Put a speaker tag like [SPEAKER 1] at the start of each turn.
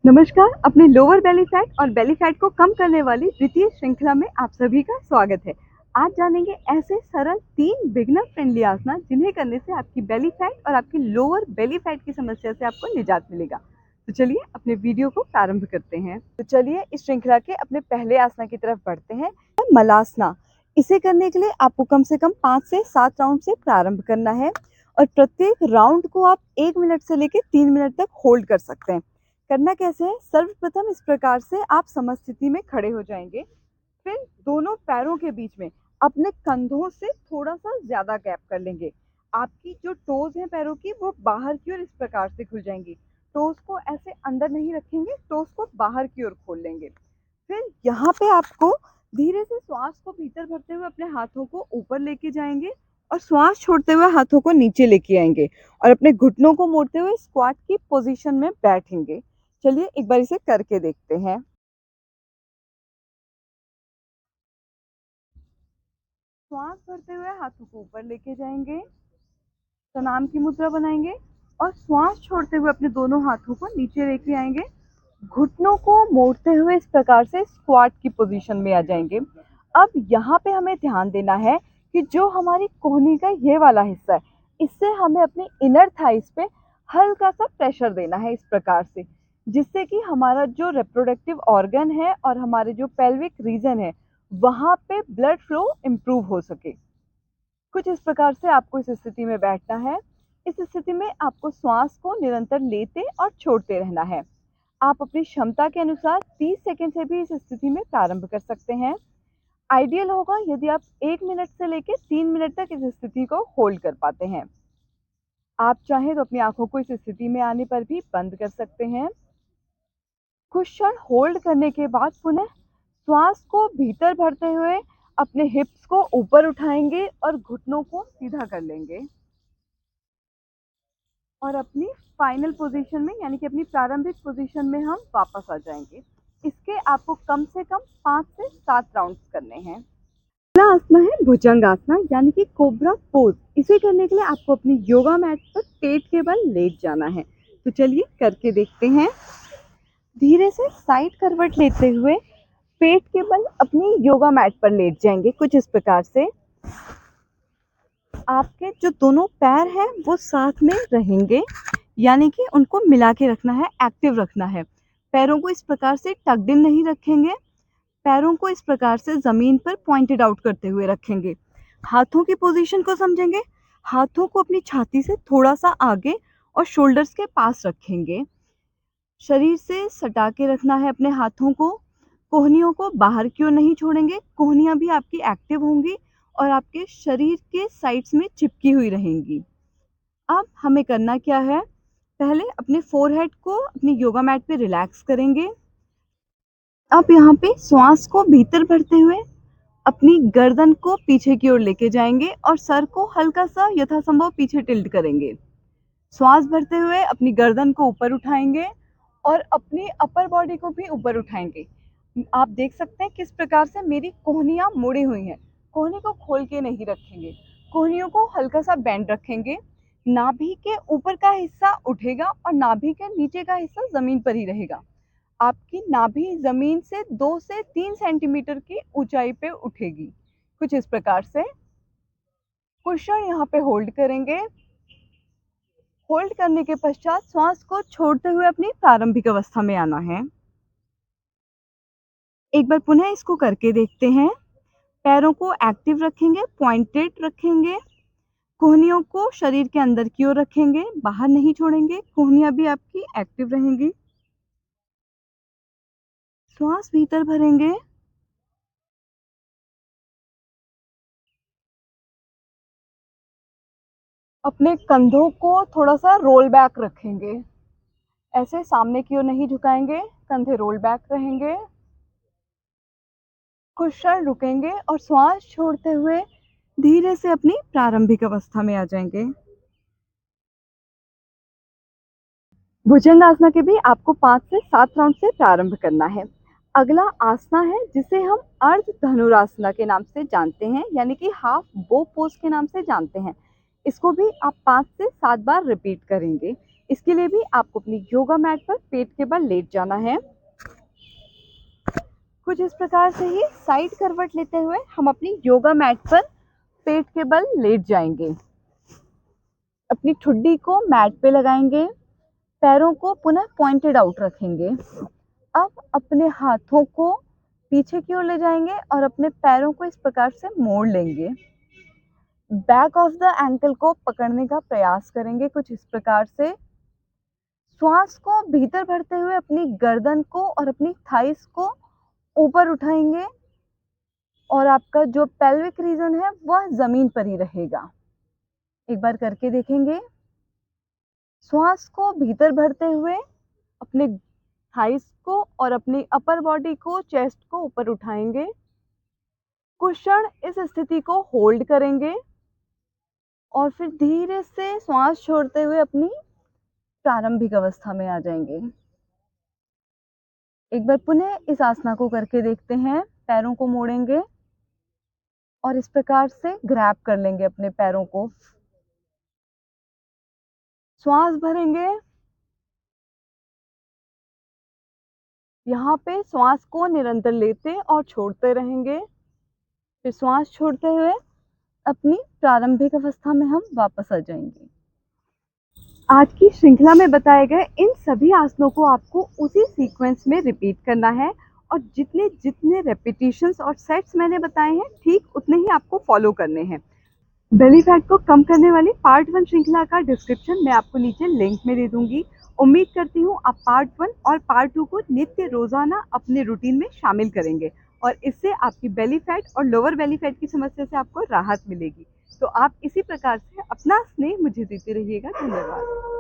[SPEAKER 1] नमस्कार। अपने lower belly fat और बेली फैट को कम करने वाली द्वितीय श्रृंखला में आप सभी का स्वागत है। आज जानेंगे ऐसे सरल 3 बिगनर फ्रेंडली आसना जिन्हें करने से आपकी बेली फैट और आपकी लोअर बेली फैट की समस्या से आपको निजात मिलेगा। तो चलिए अपने वीडियो को प्रारंभ करते हैं। तो चलिए इस श्रृंखला के अपने पहले आसना की तरफ बढ़ते हैं, मलासना। इसे करने के लिए आपको कम से कम 5 से 7 राउंड से प्रारंभ करना है और प्रत्येक राउंड को आप 1 मिनट से लेकर 3 मिनट तक होल्ड कर सकते हैं। करना कैसे है? सर्वप्रथम इस प्रकार से आप समस्थिति में खड़े हो जाएंगे। फिर दोनों पैरों के बीच में अपने कंधों से थोड़ा सा ज्यादा गैप कर लेंगे। आपकी जो टोज हैं पैरों की वो बाहर की ओर इस प्रकार से खुल जाएंगी। टोज को ऐसे अंदर नहीं रखेंगे, टोज को बाहर की ओर खोल लेंगे। फिर यहाँ पे आपको धीरे से श्वास को भीतर भरते हुए अपने हाथों को ऊपर लेके जाएंगे और श्वास छोड़ते हुए हाथों को नीचे लेके आएंगे और अपने घुटनों को मोड़ते हुए स्क्वाट की पोजीशन में बैठेंगे। चलिए एक बार इसे करके देखते हैं। श्वास भरते हुए हाथों को ऊपर लेके जाएंगे, प्रणाम की मुद्रा बनाएंगे और श्वास छोड़ते हुए अपने दोनों हाथों को नीचे लेके आएंगे। घुटनों को मोड़ते हुए इस प्रकार से स्क्वाट की पोजीशन में आ जाएंगे। अब यहाँ पे हमें ध्यान देना है कि जो हमारी कोहनी का ये वाला हिस्सा है, इससे हमें अपने इनर थाइस पे हल्का सा प्रेशर देना है इस प्रकार से, जिससे कि हमारा जो रिप्रोडक्टिव ऑर्गन है और हमारे जो पेल्विक रीजन है वहाँ पे ब्लड फ्लो इम्प्रूव हो सके। कुछ इस प्रकार से आपको इस स्थिति में बैठना है। इस स्थिति में आपको श्वास को निरंतर लेते और छोड़ते रहना है। आप अपनी क्षमता के अनुसार 30 सेकंड से भी इस स्थिति में प्रारंभ कर सकते हैं। आइडियल होगा यदि आप 1 मिनट से लेकर 3 मिनट तक इस स्थिति को होल्ड कर पाते हैं। आप चाहें तो अपनी आंखों को इस स्थिति में आने पर भी बंद कर सकते हैं। कुछ क्षण होल्ड करने के बाद पुनः श्वास को भीतर भरते हुए अपने हिप्स को ऊपर उठाएंगे और घुटनों को सीधा कर लेंगे और अपनी फाइनल पोजीशन में यानी कि अपनी प्रारंभिक पोजीशन में हम वापस आ जाएंगे। इसके आपको कम से कम 5 से 7 राउंड्स करने हैं। अगला आसना है भुजंगासना यानी कि कोबरा पोज। इसे करने के लिए आपको अपनी योगा मैट पर पेट के बल लेट जाना है। तो चलिए करके देखते हैं। धीरे से साइड करवट लेते हुए पेट के बल अपनी योगा मैट पर लेट जाएंगे कुछ इस प्रकार से। आपके जो दोनों पैर हैं वो साथ में रहेंगे, यानी कि उनको मिला के रखना है, एक्टिव रखना है। पैरों को इस प्रकार से टक्ड इन नहीं रखेंगे, पैरों को इस प्रकार से जमीन पर पॉइंटेड आउट करते हुए रखेंगे। हाथों की पोजीशन को समझेंगे। हाथों को अपनी छाती से थोड़ा सा आगे और शोल्डर्स के पास रखेंगे। शरीर से सटा के रखना है अपने हाथों को। कोहनियों को बाहर की ओर नहीं छोड़ेंगे। कोहनियां भी आपकी एक्टिव होंगी और आपके शरीर के साइड्स में चिपकी हुई रहेंगी। अब हमें करना क्या है? पहले अपने फोरहेड को अपनी योगा मैट पे रिलैक्स करेंगे। अब यहाँ पे श्वास को भीतर भरते हुए अपनी गर्दन को पीछे की ओर लेके जाएंगे और सर को हल्का सा यथासंभव पीछे टिल्ट करेंगे। श्वास भरते हुए अपनी गर्दन को ऊपर उठाएंगे और अपनी अपर बॉडी को भी ऊपर उठाएंगे। आप देख सकते हैं किस प्रकार से मेरी कोहनियां मुड़ी हुई हैं। कोहनी को खोल के नहीं रखेंगे, कोहनियों को हल्का सा बेंड रखेंगे। नाभि के ऊपर का हिस्सा उठेगा और नाभि के नीचे का हिस्सा जमीन पर ही रहेगा। आपकी नाभि जमीन से 2 से 3 सेंटीमीटर की ऊंचाई पे उठेगी कुछ इस प्रकार से। कुछ क्षण यहाँ पे होल्ड करेंगे। होल्ड करने के पश्चात श्वास को छोड़ते हुए अपनी प्रारंभिक अवस्था में आना है। एक बार पुनः इसको करके देखते हैं। पैरों को एक्टिव रखेंगे, पॉइंटेड रखेंगे। कोहनियों को शरीर के अंदर की ओर रखेंगे, बाहर नहीं छोड़ेंगे। कोहनियां भी आपकी एक्टिव रहेंगी। श्वास भीतर भरेंगे। अपने कंधों को थोड़ा सा रोल बैक रखेंगे, ऐसे सामने की ओर नहीं झुकाएंगे, कंधे रोल बैक रहेंगे। कुछ क्षण रुकेंगे और श्वास छोड़ते हुए धीरे से अपनी प्रारंभिक अवस्था में आ जाएंगे। भुजंगासना के भी आपको 5 से 7 राउंड से प्रारंभ करना है। अगला आसना है जिसे हम अर्ध धनुरासना के नाम से जानते हैं, यानी कि हाफ बो पोज के नाम से जानते हैं। इसको भी आप 5 से 7 बार रिपीट करेंगे। इसके लिए भी आपको अपनी योगा मैट पर पेट के बल लेट जाना है। कुछ इस प्रकार से ही साइड करवट लेते हुए हम अपनी योगा मैट पर पेट के बल लेट जाएंगे। अपनी ठुड्डी को मैट पे लगाएंगे, पैरों को पुनः पॉइंटेड आउट रखेंगे। अब अपने हाथों को पीछे की ओर ले जाएंगे और अपने पैरों को इस प्रकार से मोड़ लेंगे। बैक ऑफ द एंकल को पकड़ने का प्रयास करेंगे कुछ इस प्रकार से। श्वास को भीतर भरते हुए अपनी गर्दन को और अपनी थाइस को ऊपर उठाएंगे और आपका जो पेल्विक रीजन है वह जमीन पर ही रहेगा। एक बार करके देखेंगे। श्वास को भीतर भरते हुए अपने थाइस को और अपनी अपर बॉडी को, चेस्ट को ऊपर उठाएंगे। कुछ क्षण इस स्थिति को होल्ड करेंगे और फिर धीरे से श्वास छोड़ते हुए अपनी प्रारंभिक अवस्था में आ जाएंगे। एक बार पुनः इस आसना को करके देखते हैं। पैरों को मोड़ेंगे और इस प्रकार से ग्रैब कर लेंगे अपने पैरों को। श्वास भरेंगे। यहाँ पे श्वास को निरंतर लेते और छोड़ते रहेंगे। फिर श्वास छोड़ते हुए अपनी प्रारंभिक अवस्था में हम वापस आ जाएंगे। आज की श्रृंखला में बताए गए इन सभी आसनों को आपको उसी सीक्वेंस में रिपीट करना है और जितने जितने रेपिटेशंस और सेट्स मैंने बताए हैं ठीक उतने ही आपको फॉलो करने हैं। बेली फैट को कम करने वाली पार्ट 1 श्रृंखला का डिस्क्रिप्शन मैं आपको नीचे लिंक में दे दूंगी। उम्मीद करती हूँ आप पार्ट 1 और पार्ट 2 को नित्य रोजाना अपने रूटीन में शामिल करेंगे और इससे आपकी बेली फैट और लोअर बेली फैट की समस्या से आपको राहत मिलेगी। तो आप इसी प्रकार से अपना स्नेह मुझे देते रहिएगा। धन्यवाद।